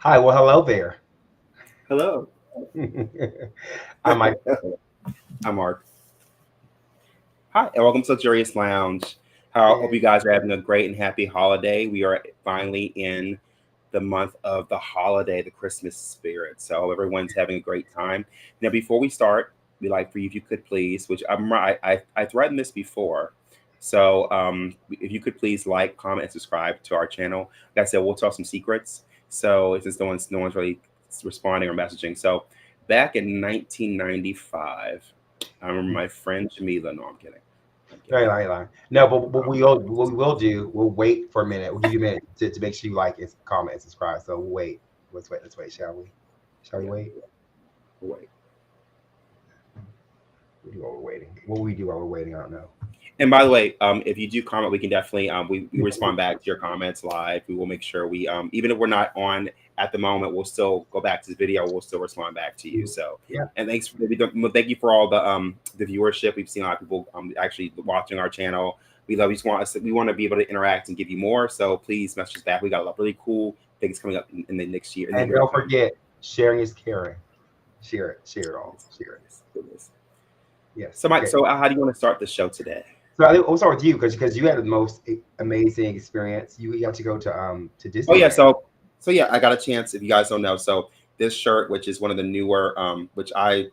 Hi, well, hello there. Hello, I'm Mike. I'm Mark. Hi, and welcome to Luxurious Lounge. Hope And you guys are having a great and happy holiday. We are finally in the month of the holiday, the Christmas spirit. So everyone's having a great time. Now, before we start, we'd like for you, if you could please, which I threatened this before. So if you could please like, comment, and subscribe to our channel. Like I said, we'll tell some secrets. So since no one's really responding or messaging. So back in 1995, I remember my friend Jamila. No, I'm kidding. I'm kidding. right. No, but Um, what we will do, we'll wait for a minute. We'll give you a minute to make sure you like and comment and subscribe. So we'll wait. Let's wait, shall we? Shall we yeah, wait? wait. We'll do while we're waiting. What we do while we're waiting, I don't know. And by the way, if you do comment, we can definitely we respond back to your comments live. We will make sure we even if we're not on at the moment, we'll still go back to the video. We'll still respond back to you. So Yeah. and thank you for all the viewership. We've seen a lot of people actually watching our channel. We want to be able to interact and give you more. So please message us back. We got a lot of really cool things coming up in the next year in the And year to don't come. forget, sharing is caring. Share it. Share it all. Goodness, Share it. goodness, goodness. Yes. So Mike, Okay. so how do you want to start the show today? So I'll start with you because you had the most amazing experience. You got to go to Oh yeah, Disneyland. so yeah, I got a chance. If you guys don't know, so this shirt, which is one of the newer, which I'm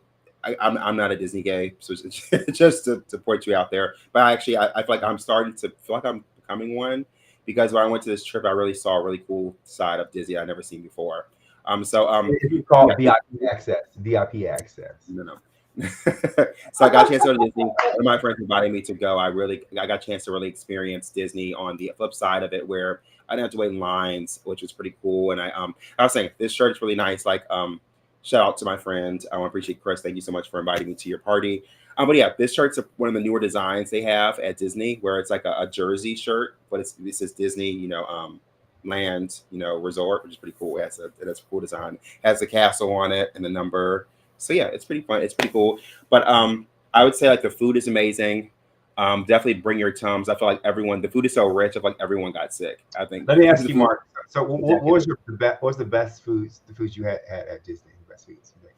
not a Disney gay, so it's just to point you out there. But actually, I feel like I'm starting to feel like I'm becoming one because when I went to this trip, I really saw a really cool side of Disney I'd never seen before. It's Yeah, called VIP access. VIP access. no, no. So I got a chance to go to Disney. One of my friends invited me to go. I got a chance to really experience Disney on the flip side of it, where I didn't have to wait in lines, which was pretty cool. And I was saying this shirt is really nice. Like shout out to my friend. I want to appreciate Chris. Thank you so much for inviting me to your party. But yeah, this shirt's one of the newer designs they have at Disney, where it's like a jersey shirt, but this is Disney, land, resort, which is pretty cool. It has a cool design. It has the castle on it and the number. So yeah, it's pretty fun. It's pretty cool. But I would say like the food is amazing. Definitely bring your tums. I feel like the food is so rich. I feel like everyone got sick. I think Let me the ask you, food Mark. So, is what decadent. was what was the best foods? The foods you had at Disney. The best foods. You think?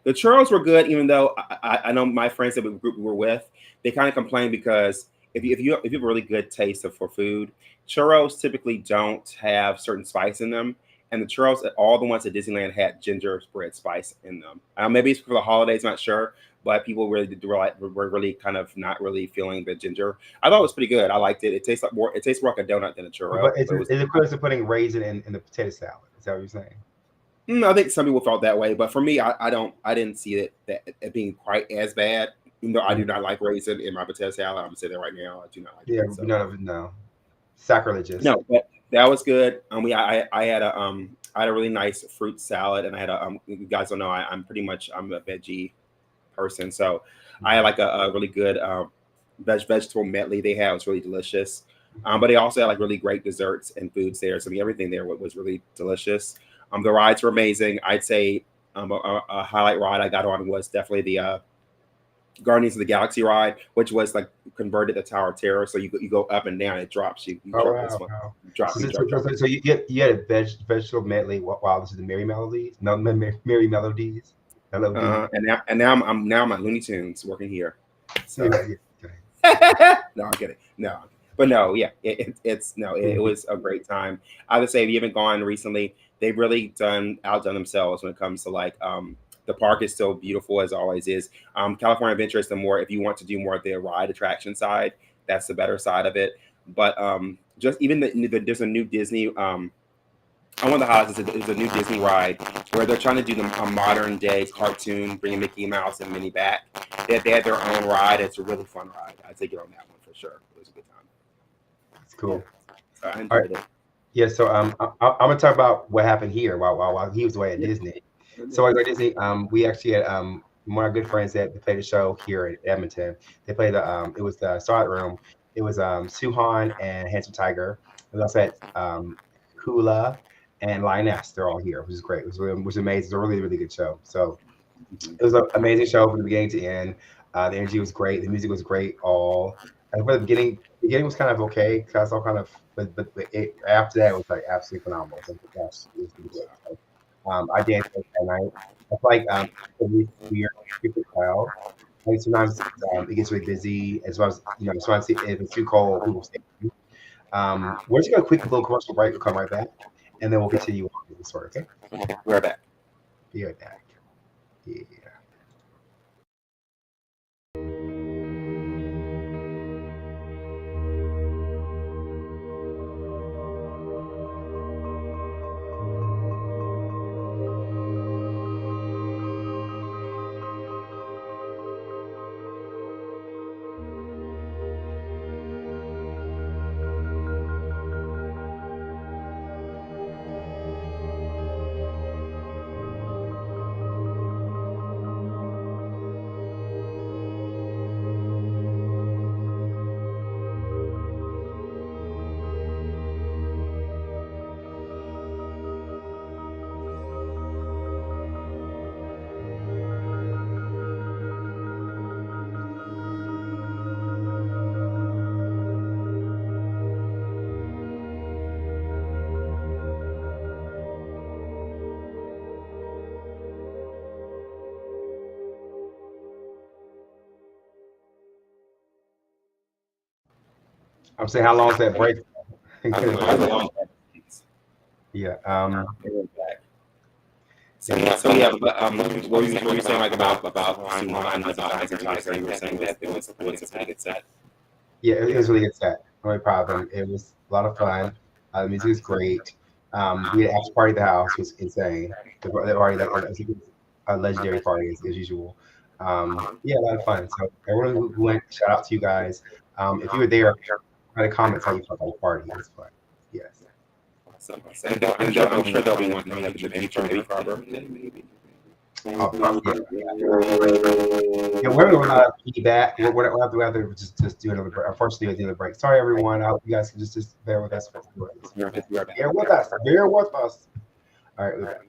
The churros were good, even though I know my friends that we were with, they kind of complain because if you have a really good taste for food, churros typically don't have certain spice in them, and the churros, all the ones at Disneyland had gingerbread spice in them. Maybe it's for the holidays, not sure, but people were really kind of not really feeling the ginger. I thought it was pretty good. I liked it. It tastes more like a donut than a churro, But is but it it was. is it equivalent to putting raisin in the potato salad? Is that what you're saying? I think some people felt that way, but for me, I didn't see it being quite as bad. Even though I do Mhm. not like raisin in my potato salad, I'm gonna say that right now. I do not like Yeah, it. So none of it. No, sacrilegious. no, but that was good. I had a really nice fruit salad, and I had a you guys don't know I'm a veggie person, so I had Mhm. like a really good vegetable medley they had. It was really delicious. But they also had like really great desserts and foods there. So I mean, everything there was really delicious. The rides were amazing. I'd say a highlight ride I got on was definitely the Guardians of the Galaxy ride, which was like converted the Tower of Terror. So you go up and down, it drops you. You Oh drop this wow, one, wow. drop you drop. So you had a vegetable medley while this is the Merry Melodies. No, Merry Melodies. Melodies. And now I'm at Looney Tunes working here. Yeah, So yeah. no, I'm kidding. No, but no, yeah, it's no, it Okay. was a great time. I would say if you haven't gone recently, they've really outdone themselves when it comes to like the park is still beautiful as always is. California Adventure is the more if you want to do more of the ride attraction side, that's the better side of it. But just even there's a new Disney. One of the highlights is a new Disney ride where they're trying to do a modern day cartoon, bringing Mickey Mouse and Minnie back. They had their own ride. It's a really fun ride. I'd take it on that one for sure. It was a good time. It's Yeah, cool. so I All right. enjoyed it. Yeah. So I'm gonna talk about what happened here while he was away at Yeah. Disney. So I was at Disney. We actually had one of our good friends that played a show here in Edmonton. They played it was the Starlight Room. It was Suhan and Handsome Tiger. We also had Hula and Lioness. They're all here, which is great. It was amazing. It was a really good show. So Mhm. it was an amazing show from the beginning to end. The energy was great. The music was great. All for the beginning was kind of okay because I saw kind of, after that it was like absolutely phenomenal. So gosh, it was really good. So, I danced that night. I feel like we are super crowd. Like sometimes it gets really busy, as well as sometimes if it's too cold, people stay. We're just gonna quick little commercial break. We'll come right back, and then we'll continue on with the story. Okay, We're back. be right back. Yeah. I'm saying, how long is that break? I was long. Yeah. We're back. Yeah. So yeah, but what were you saying like about Suhan and about Handsome Tiger? You were saying that it was a pretty good set. Yeah, it was really good set. I'm really proud of them. It was a lot of fun. The music was great. We had an after party at the house. It was insane. The party that was a legendary party as usual. Yeah, a lot of fun. So everyone who went, shout out to you guys. If you were there, write a comment how you felt about the party. It was fun. Yes. So, I'm sure there'll be one coming up in the future, maybe for our birthday, maybe. Yeah. Yeah, we're going to feedback. We'll have to just do another break. Unfortunately, we'll do another break. Sorry, everyone. I hope you guys can just bear with us. Bear with us. Bear with us. All right, we're back.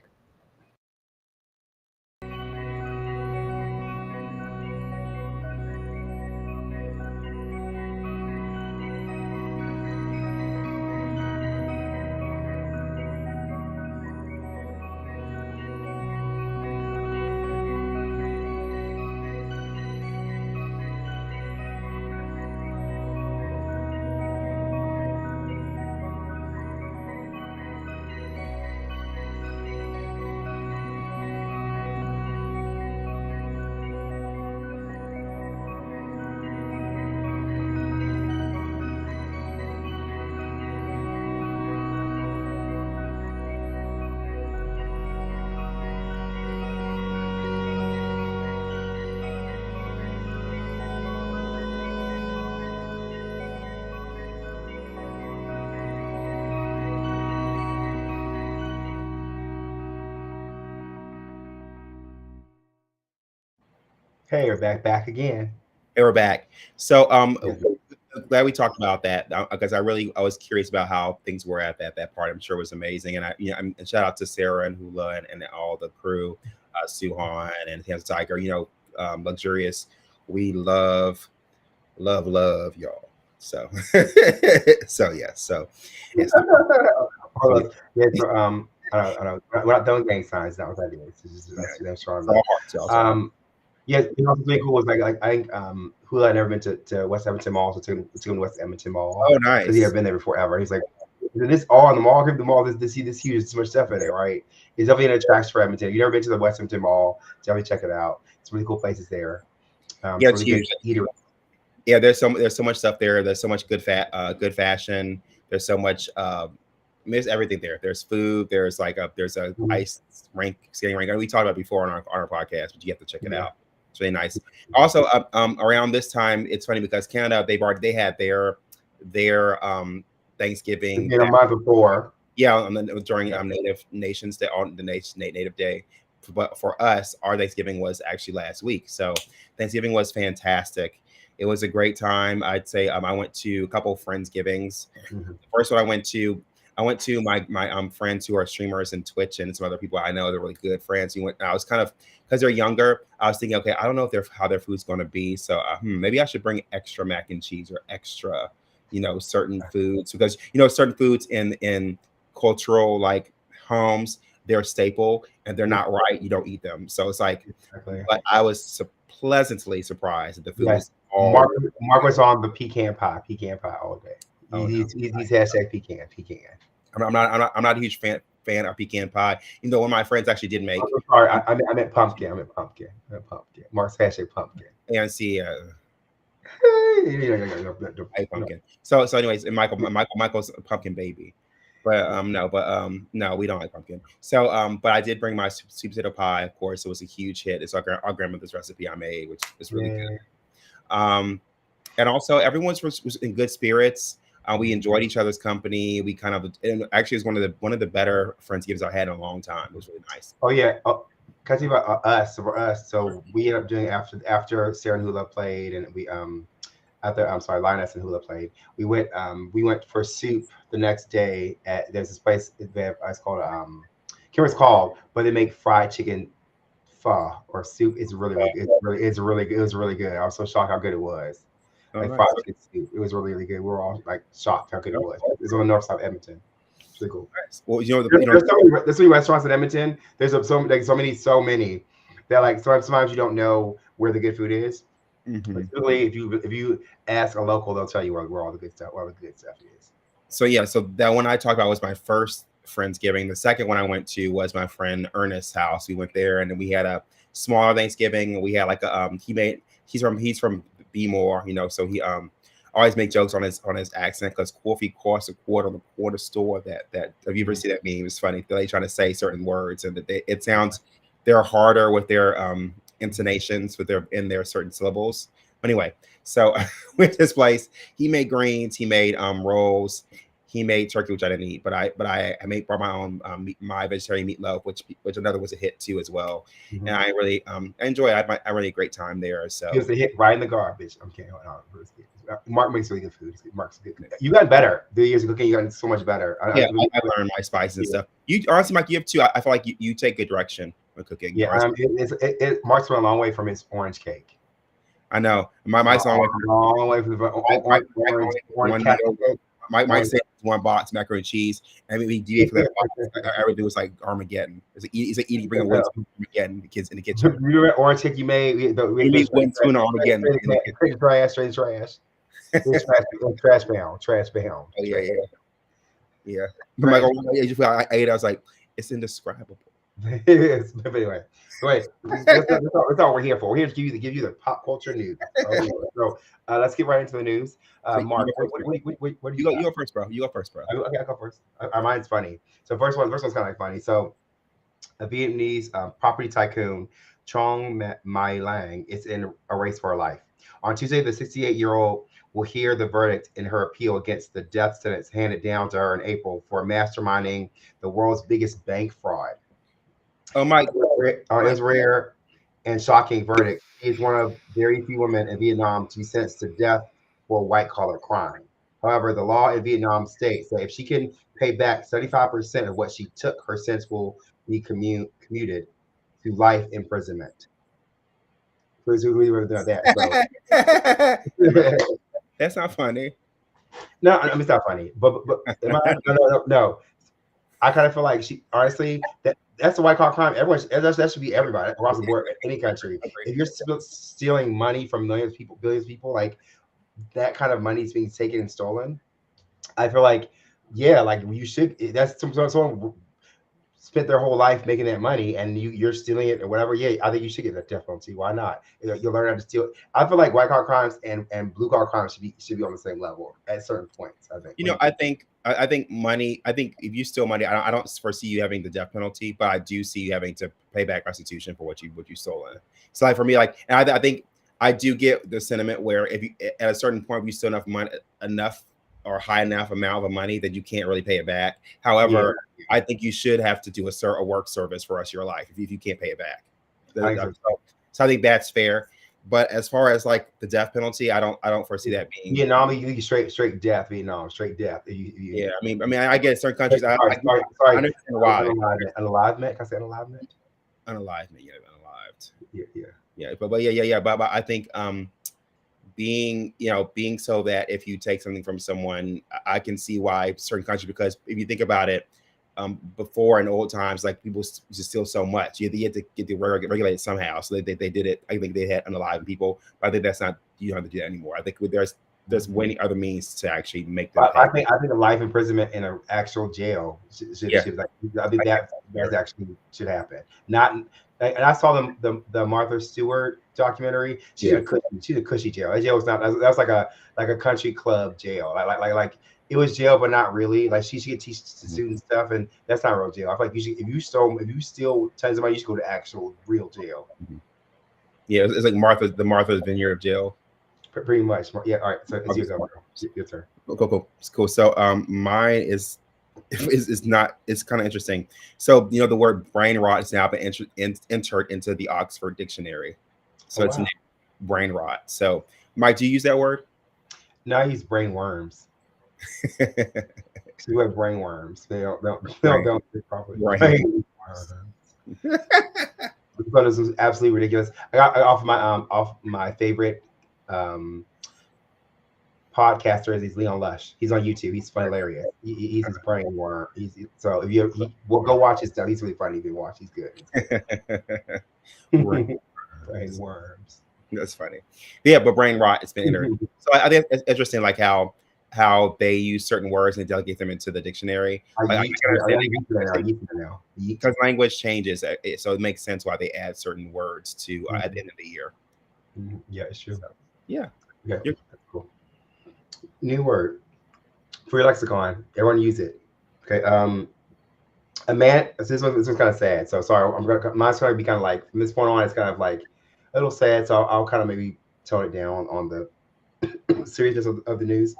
Hey, we're back again. Hey, we're back. So, Yeah. glad we talked about that because I was curious about how things were at that party. I'm sure it was amazing, and and shout out to Sarah and Hula and all the crew, Suhan and Handsome Tiger. Luxurious. We love y'all. So, so yeah, yes, Hold on. Yeah, so, I don't know. We're not doing gang signs. Not what that is. It's just that's strong. it's all hearts, y'all. Yeah, what's really cool was like I think Hula had never been to West Edmonton Mall, so took him to West Edmonton Mall Oh, because he nice. never been there before ever. He's like, this all in the mall. The mall, this huge, there's so much stuff in it, right? It's definitely an attraction for Edmonton. If you've never been to the West Edmonton Mall, definitely check it out. It's really cool places there. Yeah, Some it's really huge. good eatery. Yeah, there's so much stuff there. There's so much good fashion. There's so much there's everything there. There's food. There's a ice skating rink. And we talked about it before on our podcast, but you have to check it Yeah. out. It's really nice. Also, around this time, it's funny because Canada they had their Thanksgiving. You know, month before. Yeah, during Native Nations Day, on the Native Day. But for us, our Thanksgiving was actually last week. So Thanksgiving was fantastic. It was a great time. I'd say I went to a couple of Friendsgivings. Mhm. The first one I went to, I went to my friends who are streamers and Twitch and some other people I know. They're really good friends. We went. I was kind of because they're younger. I was thinking, okay, I don't know if they're how their food's going to be, so maybe I should bring extra mac and cheese or extra, certain foods because certain foods in cultural like homes they're a staple and they're not right. You don't eat them. So it's like, Exactly. but I was pleasantly surprised that the food Yes. was all. Mark was on the pecan pie all day. Oh no. He's hashtag pecan. I'm not a huge fan of pecan pie. Even though one of my friends actually did make. I'm sorry, I meant pumpkin. I meant pumpkin. Mark's hashtag pumpkin. And see, I pumpkin. So anyways, and Michael's a pumpkin baby, but no, we don't like pumpkin. So but I did bring my sweet potato pie. Of course, it was a huge hit. It's our grandmother's recipe I made, which is really good. And also was in good spirits. We enjoyed each other's company. We kind of and actually it was one of the better Friendsgivings I had in a long time. It was really nice. Oh yeah. Can I tell you about us? So for us, so we ended up doing after Sarah and Hula played, and we after Lioness and Hula played, we went for soup the next day at there's this place it's called I can't remember what it's called, but they make fried chicken pho or soup. It's really good. It was really good. I was so shocked how good it was. Like fried chicken soup. It was really good. We were all like shocked how good it was. It's on the north side of Edmonton. It's really cool. Nice. Well, there's so many restaurants in Edmonton. There's so many that like sometimes you don't know where the good food is. Mm-hmm. But typically, if you ask a local, they'll tell you where all the good stuff is. So yeah, so that one I talked about was my first Friendsgiving. The second one I went to was my friend Ernest's house. We went there and then we had a smaller Thanksgiving. We had like a he's from Bmore, so he always make jokes on his accent because coffee costs a quarter on the quarter store. That have you ever seen that meme? It's funny. They're trying to say certain words and it sounds they're harder with their intonations in their certain syllables. Anyway, so with this place, he made greens, he made rolls, he made turkey, which I didn't eat, but I brought my own my vegetarian meatloaf, which another was a hit too as well. Mm-hmm. And I really I enjoy it. I really had a great time there. So it was a hit right in the garbage. I'm kidding. Mark makes really good food. Mark's good. You got better. The years of cooking, you got so much better. I learned my spices and stuff. You honestly, Mike, you have too. I feel like you take good direction with cooking. Yeah, Mark's went a long way from his orange cake. I know. Mike's a long way from the orange cake. Mike said one box macaroni and cheese, and we did for that box. I would do was like Armageddon. It's like eating bring a Armageddon. The kids in the kitchen. You remember that orange cake you made? We made one tuna Armageddon. Straight trash. Trash bound. Oh yeah. But I ate. I was like, it's indescribable. Yes, but anyway, that's all we're here for. We're here to give you the pop culture news. So let's get right into the news. Mark, what do you got? You go first, bro. Okay, I go first. Mine's funny. So first one's kind of like funny. So a Vietnamese property tycoon, Trong Mai Lang, is in a race for her life. On Tuesday, the 68-year-old will hear the verdict in her appeal against the death sentence handed down to her in April for masterminding the world's biggest bank fraud. Oh, Mike. His rare and shocking verdict. He's one of very few women in Vietnam to be sentenced to death for a white-collar crime. However, the law in Vietnam states that if she can pay back 75% of what she took, her sentence will be commuted to life imprisonment. That's not funny. No, I mean, it's not funny. But no. I kind of feel like she honestly that's a white collar crime. That should be everybody across the board, any country. If you're stealing money from billions of people, like that kind of money is being taken and stolen. I feel like, yeah, like you should. That's someone spent their whole life making that money, and you're stealing it or whatever. Yeah, I think you should get a death penalty. Why not? You'll learn how to steal. I feel like white collar crimes and blue collar crimes should be on the same level at certain points. I think. I think money. I think if you steal money, I don't foresee you having the death penalty, but I do see you having to pay back restitution for what you stole. So like for me, like, and I think I do get the sentiment where if you at a certain point you steal enough or high enough amount of money that you can't really pay it back. However, I think you should have to do a work service for the rest of your life if you can't pay it back. So I think that's fair. But as far as like the death penalty, I don't foresee that being. Vietnam, you straight death. Vietnam, straight death. Yeah, I get certain countries. I Sorry. understand why. Unalivement. Can I say unalivement? Unalived, yeah, unalived. Yeah, yeah. Yeah, but But I think being being so that if you take something from someone, I can see why certain countries, because if you think about it, before in old times, like people used to steal so much, you had to get the regulated somehow. So they did it. I think they had unalive people, but I think that's not, you don't have to do that anymore. I think there's many other means to actually make them pay. I think a life imprisonment in an actual jail Yeah, should like, I think I that get that's actually should happen. Not and I saw the Martha Stewart documentary. yeah. She's a cushy jail. That jail was not, that was like a country club jail. Like it was jail, but not really. Like she could teach the Mhm. students stuff, and that's not real jail. I feel like you should, if you steal tons of money, you should go to actual real jail. Mhm. Yeah, it's like the Martha's Vineyard of jail. Pretty much. Yeah. All right. So it's your Martha's go, Vineyard. bro. Your turn. Cool. It's cool. So mine is not, it's kind of interesting. So the word brain rot has now been entered into the Oxford Dictionary. Oh So it's wow. brain rot. So Mike, do you use that word? Now I use brain worms. So you have brain worms. brain, They don't fit properly. brain. Brain worms. But this was absolutely ridiculous. I got off my favorite um podcaster is he's Leon Lush. He's on YouTube. He's hilarious. He's his brain worm. So if well, go watch his stuff. He's really funny if you watch. He's good. brain. Brain worms. That's funny. Yeah, but brain rot, it's been entered. So I think it's interesting, like how they use certain words and delegate them into the dictionary. Like, I can understand Now. because language changes, so it makes sense why they add certain words to at the end of the year. Yeah, it's true. So, yeah, Okay, that's cool. New word for your lexicon. Everyone use it. Okay. A man. This was kind of sad. So sorry. Mine's going to be kind of like, from this point on, it's kind of like a little sad. So I'll kind of maybe tone it down on the seriousness of the news.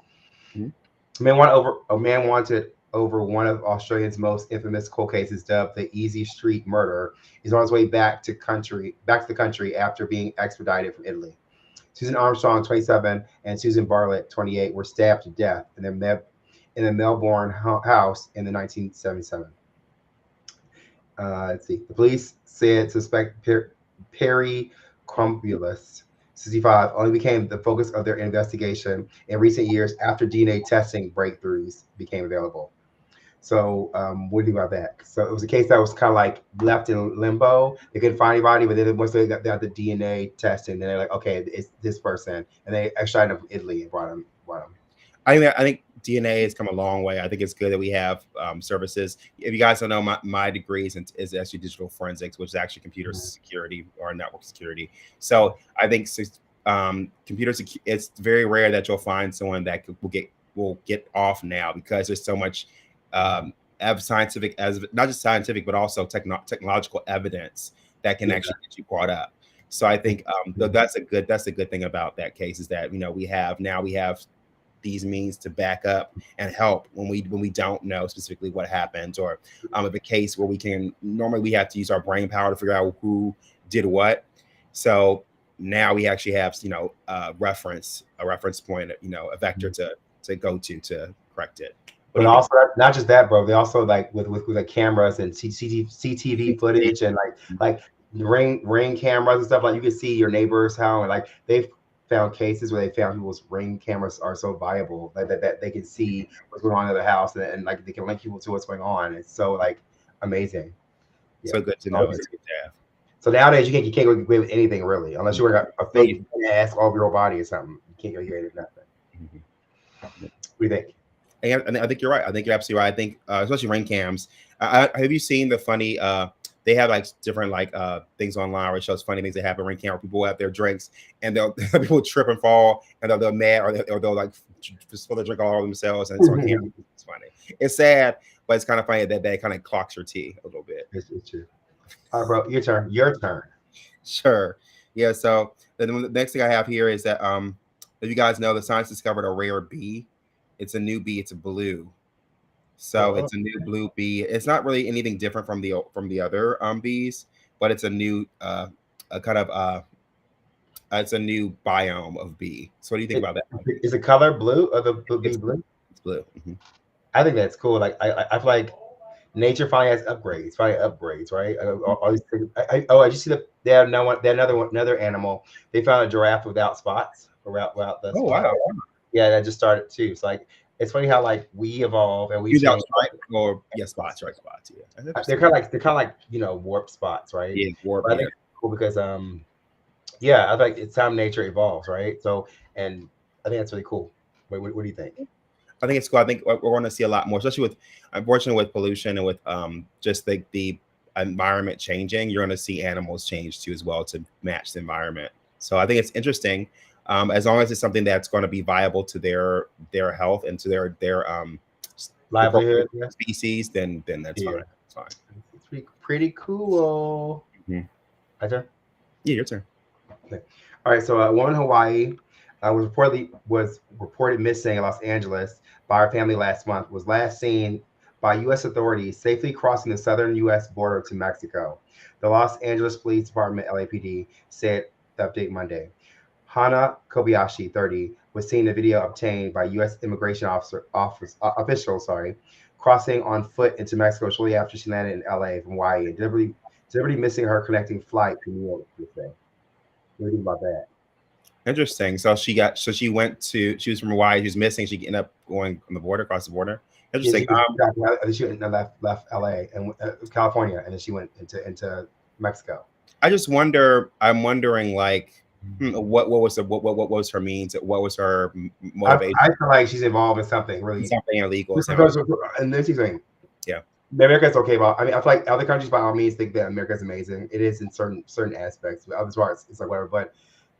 Mhm. A man wanted over one of Australia's most infamous cold cases, dubbed the Easy Street Murder, is on his way back to the country after being extradited from Italy. Susan Armstrong, 27, and Susan Bartlett, 28, were stabbed to death in the Melbourne house in the 1977. Let's see. The police said suspect Perry Crumpulus, 65, only became the focus of their investigation in recent years after DNA testing breakthroughs became available. So, what do you think about that? So it was a case that was kind of like left in limbo. They couldn't find anybody, but then once they got the DNA testing, then they're like, okay, it's this person, and they extradited him from Italy and brought him. I think DNA has come a long way. I think it's good that we have services. If you guys don't know, my degree is actually digital forensics, which is actually computer security or network security. So I think it's very rare that you'll find someone that will get off now, because there's so much scientific, as not just scientific, but also technological evidence that can actually get you caught up. So I think that's a good thing about that case, is that we have these means to back up and help when we don't know specifically what happened, or if a case where we have to use our brain power to figure out who did what. So now we actually have a reference point, a vector to go to correct it. But also, not just that, bro. They also, like, with the cameras and CCTV footage, and like ring cameras and stuff. Like, you can see your neighbor's house, and like they've found cases where they found people's ring cameras are so viable that they can see what's going on in the house, and like they can link people to what's going on. It's so like amazing. Yeah. So good to know. It's good to have. So nowadays you can't go away with anything really, unless you wear a fake mask over your body or something. You can't go away with nothing. What do you think? And I think you're right. I think you're absolutely right. I think especially ring cams. Have you seen the funny? They have like different things online where it shows funny things that happen. Ring camera, people have their drinks and people trip and fall, and they're mad, or they'll like spill the drink all over themselves, and it's on camera. It's funny. It's sad, but it's kind of funny that kind of clocks your tea a little bit. It's true. All right, bro. Your turn. Your turn. Sure. Yeah. So the next thing I have here is that if you guys know, the science discovered a rare bee. It's a new bee. It's a blue. So it's a new blue bee. It's not really anything different from the other bees, but it's a new a kind of It's a new biome of bee. So what do you think It, about that? is the color blue or the It's bee blue? it's blue. I think that's cool. Like I feel like nature finally has upgrades. Finally upgrades, right? All these things. Oh, I just see that they have no one. They have another animal. They found a giraffe without spots, without the Oh spot. wow. Yeah, that just started too. So like, it's funny how like we evolve and we Use out change. stripe or yeah, spots, right? Spots. Yeah, that's They're interesting. kind of like warp spots, right? Yeah, warp. But I Yeah, think it's cool because yeah, I think it's time nature evolves, right? So and I think that's really cool. What do you think? I think it's cool. I think we're going to see a lot more, especially with, unfortunately, with pollution and with just the environment changing. You're going to see animals change too as well to match the environment. So I think it's interesting, as long as it's something that's going to be viable to their health and to their the Livelihood, appropriate yeah, species. Then that's yeah, fine. It's fine. it's pretty cool. Mhm. My turn. Yeah, your turn. Okay. All right. So a woman in Hawaii was reported missing in Los Angeles by her family last month. Was last seen by U.S. authorities safely crossing the southern U.S. border to Mexico. The Los Angeles Police Department (LAPD) said the update Monday. Hana Kobayashi, 30, was seen in a video obtained by U.S. immigration officials, crossing on foot into Mexico shortly after she landed in L.A. from Hawaii, and deliberately missing her connecting flight to New York. They say. What do you think about that? Interesting. So she was from Hawaii. She was missing. She ended up going on the border, across the border. Yeah, Interesting. she went and left LA and California, and then she went into Mexico. I just wonder. I'm wondering, like, what was what was her means? What was her motivation? I feel like she's involved in something really. Something illegal or something. Because, and this is the thing. Yeah. America's okay about. I mean, I feel like other countries by all means think that America's amazing. It is in certain aspects. But other parts, it's like whatever. But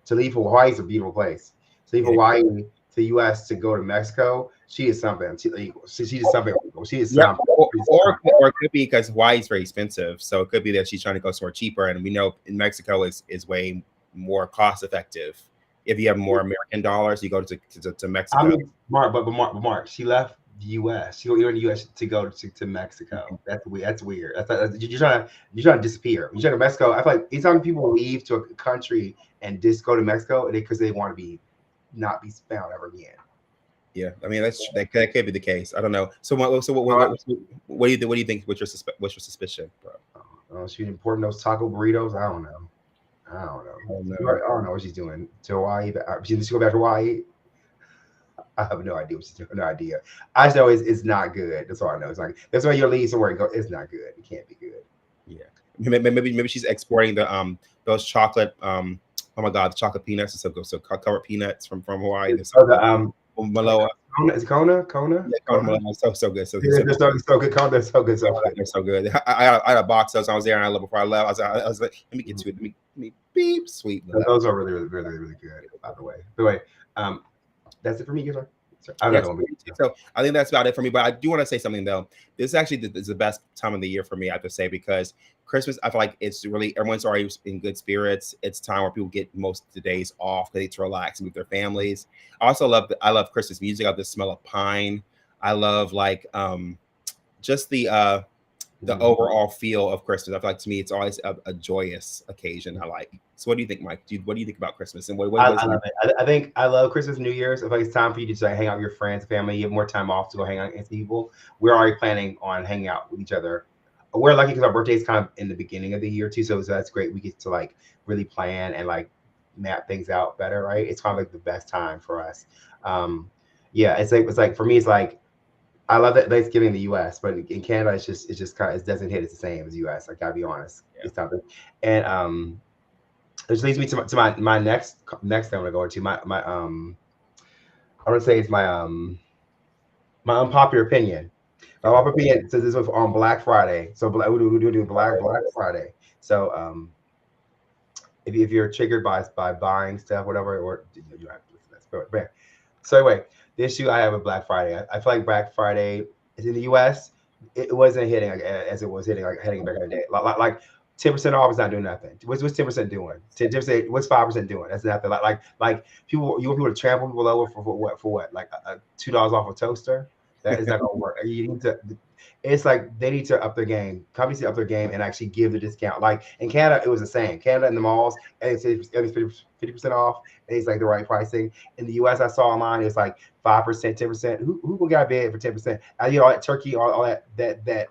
to leave for Hawaii is a beautiful place. To leave Yeah. Hawaii to the U.S. to go to Mexico, she is something. She is something. She is Yep. something. Or it could be because Hawaii is very expensive. So it could be that she's trying to go somewhere cheaper. And we know in Mexico is way more cost effective. If you have more American dollars, you go to Mexico. I mean, Mark, she left the U.S. She went to the U.S. to go to Mexico. That's weird. That's weird. You're trying to disappear. You're trying to Mexico. I feel like anytime people leave to a country and just go to Mexico, because they want to be not be found ever again. Yeah, I mean that could be the case. I don't know. So what do you think? What do you think? What's your suspicion, bro? She importing those taco burritos. I don't know. I don't know. Oh, no. I don't know what she's doing to Hawaii. She needs to go back to Hawaii. I have no idea what she's doing. No idea. I just know it's not good. That's all I know. It's like that's why you leave somewhere and go. It's not good. It can't be good. Yeah, maybe she's exporting the those chocolate oh my god, the chocolate peanuts. So covered peanuts from Hawaii. So the Maloa. Kona, is it Kona? Kona? Yeah, Kona Maloa. So good. So Yeah, they're so good. Kona, they're so good. So good. they're so good. I had a box of those. I was there, and I love before I left. I was like, let me get to it. Let me beep. Sweet. Those are really good. By the way, that's it for me. Guys. I don't know. So I think that's about it for me. But I do want to say something though. This actually is the best time of the year for me, I have to say, because Christmas, I feel like it's really everyone's already in good spirits. It's time where people get most of the days off. They get to relax with their families. I love Christmas music. I love the smell of pine. I love like just the overall feel of Christmas. I feel like to me, it's always a joyous occasion. I like. So, what do you think, Mike? What do you think about Christmas? And I love it. I think I love Christmas, New Year's. I feel like it's time for you to just like hang out with your friends, family. You have more time off to go hang out with people. We're already planning on hanging out with each other. We're lucky because our birthday is kind of in the beginning of the year too, so that's great. We get to like really plan and like map things out better, right? It's kind of like the best time for us. Yeah, it's like for me, it's like I love that Thanksgiving in the U.S., but in Canada, it's just kind of it doesn't hit. It's the same as U.S. I gotta be honest. Yeah. It's something, and which leads me to my next thing I'm gonna go into my I want to say it's my unpopular opinion. My unpopular opinion says this was on Black Friday. So we do Black Friday. So if you're triggered by buying stuff, whatever, or you have to listen to this. But so anyway, the issue I have with Black Friday, I feel like Black Friday is in the U.S. It wasn't hitting like, as it was hitting like heading back in the day. Like 10% off is not doing nothing. What's 10% doing? 10%, what's 5% doing? That's nothing. Like people, you want people to trample people over for what? Like $2 off a toaster? That is not gonna work. You need to It's like they need to up their game. Companies need to up their game and actually give the discount. Like in Canada, it was the same. Canada in the malls, and it's 50% off. And it's like the right pricing. In the US, I saw online, it was like 5%, 10%. Who got a bid for 10%? I get all that turkey, all that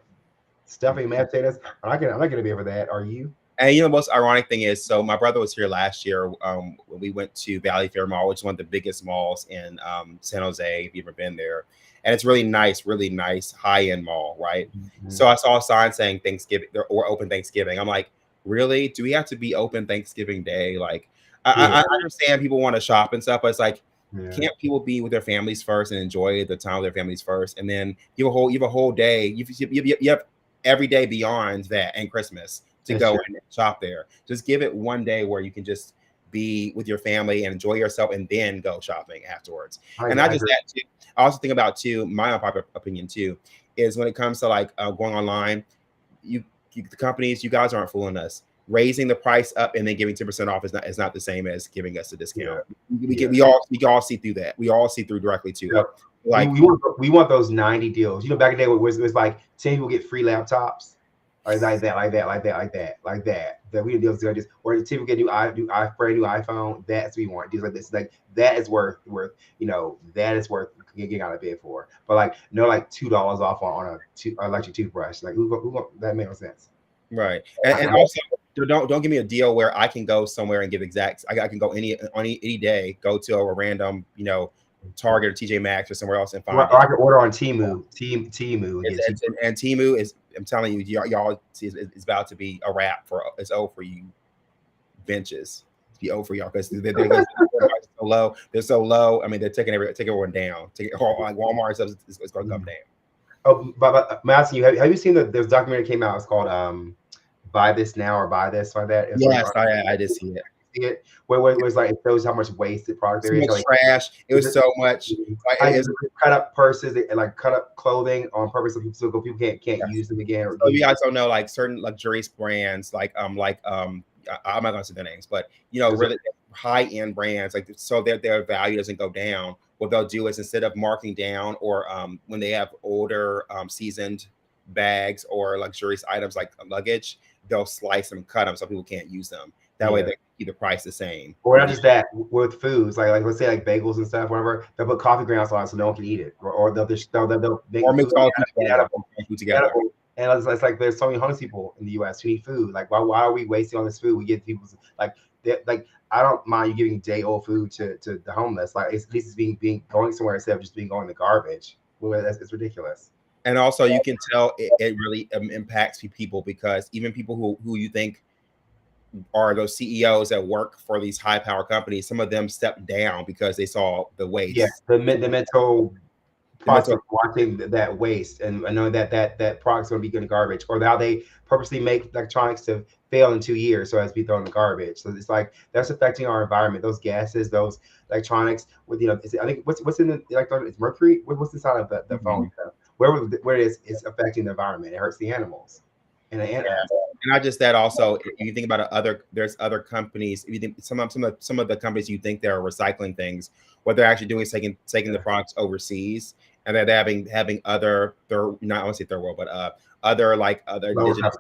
stuffing, mashed potatoes. I'm not gonna be over that. Are you? And you know, the most ironic thing is, so my brother was here last year. When we went to Valley Fair Mall, which is one of the biggest malls in San Jose. If you've ever been there, and it's really nice, high end mall, right? Mm-hmm. So I saw a sign saying Thanksgiving or open Thanksgiving. I'm like, really? Do we have to be open Thanksgiving Day? Like, Yeah, I understand people want to shop and stuff, but it's like, yeah. can't people be with their families first and enjoy the time with their families first, and then you have a whole day. You have every day beyond that and Christmas to That's go true. and shop there. Just give it one day where you can just be with your family and enjoy yourself, and then go shopping afterwards. And not I just agree. that too. I also think about too. My unpopular opinion too is when it comes to like going online, you, the companies, you guys aren't fooling us. Raising the price up and then giving 10% off is not the same as giving us a Yeah, discount. yeah. We all see through that. We all see through directly to Yep. it. Like, We want those 90 deals. You know, back in the day, it was like 10 people get free laptops. Like that, like that. That we deals like this, or 10 people get brand new iPhone. That's what we want. Deals like this, like that is worth. That is worth getting out of bed for. But like no, like $2 off on a electric toothbrush. Like that makes no sense. right. I And can, also don't give me a deal where I can go somewhere and give exacts. I can go any day, go to a random, Target or TJ Maxx or somewhere else and find or it. I can order on Temu and get cheap. And Timu is, I'm telling you, y'all it's about to be a wrap for it's over for you benches. It's be over for y'all because they're so low. They're so low. I mean, they're taking everyone down. Like Walmart stuff is going to come down. Oh, but I'm asking you, have you seen there's a documentary that came out? It's called Buy This Now or Buy This like that. It's on, Yes, I did see it. see it where it was like it shows how much wasted product So there is. much Like, trash. It was so much. Like, I it's, cut up purses and like cut up clothing on purpose so people can't use them again or so use you guys don't know, like certain luxurious brands, I'm not gonna say their names, but them. really high end brands, like so their value doesn't go down. What they'll do is instead of marking down, or when they have older seasoned bags or luxurious items like luggage, they'll slice them, cut them, so people can't use them. That way Yeah. they keep the price the same. Or not just that, with foods, like let's say like bagels and stuff, whatever, they'll put coffee grounds on it so no one can eat it, or they'll make Or the mix food all together. edible, Food together. edible. And it's like there's so many homeless people in the U.S. who need food. Like why are we wasting all this food? We give people like like I don't mind you giving day old food to the homeless. Like at least it's being going somewhere instead of just being going to garbage. Well, it's ridiculous. And also you can tell it really impacts people, because even people who you think are those CEOs that work for these high power companies, some of them stepped down because they saw the Yeah, waste. the mental The process mental of watching that waste and knowing that product's going to be good in garbage, or how they purposely make electronics to fail in 2 years so as to be thrown in the garbage. So it's like that's affecting our environment. Those gases, those electronics with I think what's in the electronic, it's mercury. What's inside of the phone stuff? Where it is affecting the environment. It hurts the animals and us. and not just that, also if you think about there's other companies. If you think some of the companies you think they're recycling things, what they're actually doing is taking the products overseas, and they're having other not I want to say third world, but other Lower indigenous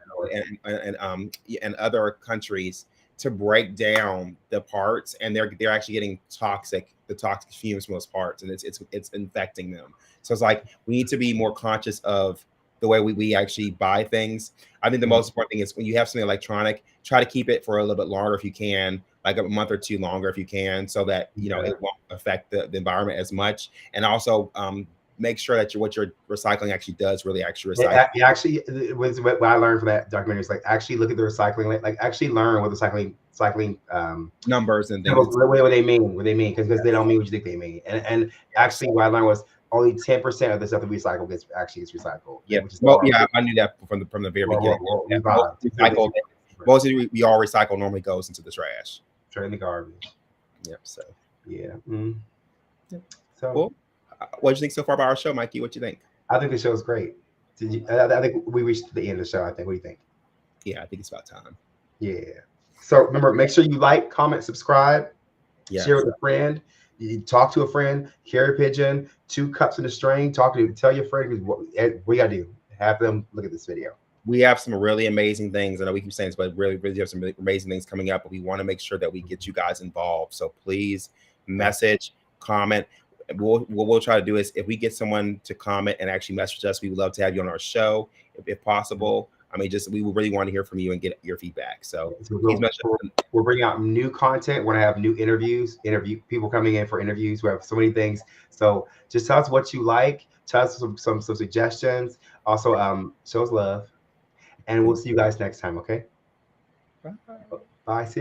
cost. and other countries to break down the parts, and they're actually getting the toxic fumes from those parts, and it's infecting them. So it's like we need to be more conscious of the way we actually buy things. I think the most important thing is when you have something electronic, try to keep it for a little bit longer if you can, like a month or two longer if you can, so that it won't affect the environment as much. And also make sure that what you're recycling actually does really actually recycle. Actually, it was what I learned from that documentary is like actually look at the recycling, like actually learn what the cycling Numbers and things. what they mean, because they don't mean what you think they mean. And actually, what I learned was only 10% of the stuff that we recycle gets recycled. Yeah, which is I knew that from the very beginning. recycled. Most of we all recycle normally goes into the trash. Straight in the garbage. Yep. So Yeah. Yep. So cool. What do you think so far about our show, Mikey? What do you think? I think the show is great. I think we reached the end of the show. I think. What do you think? Yeah, I think it's about time. Yeah. So remember, make sure you like, comment, subscribe, share with a friend. You talk to a friend, carry a pigeon, 2 cups in a string. Tell your friend what you gotta do. have them look at this video. We have some really amazing things. I know we keep saying this, but really, really have some really amazing things coming up. But we want to make sure that we get you guys involved. So please message, comment. What we'll try to do is if we get someone to comment and actually message us, we would love to have you on our show if possible. I mean, just we really want to hear from you and get your feedback. So please message. We're bringing out new content. We're gonna have new interview people coming in for interviews. We have so many things. So just tell us what you like. Tell us some suggestions. Also, show us love, and we'll see you guys next time. Okay. Bye. Bye. See you.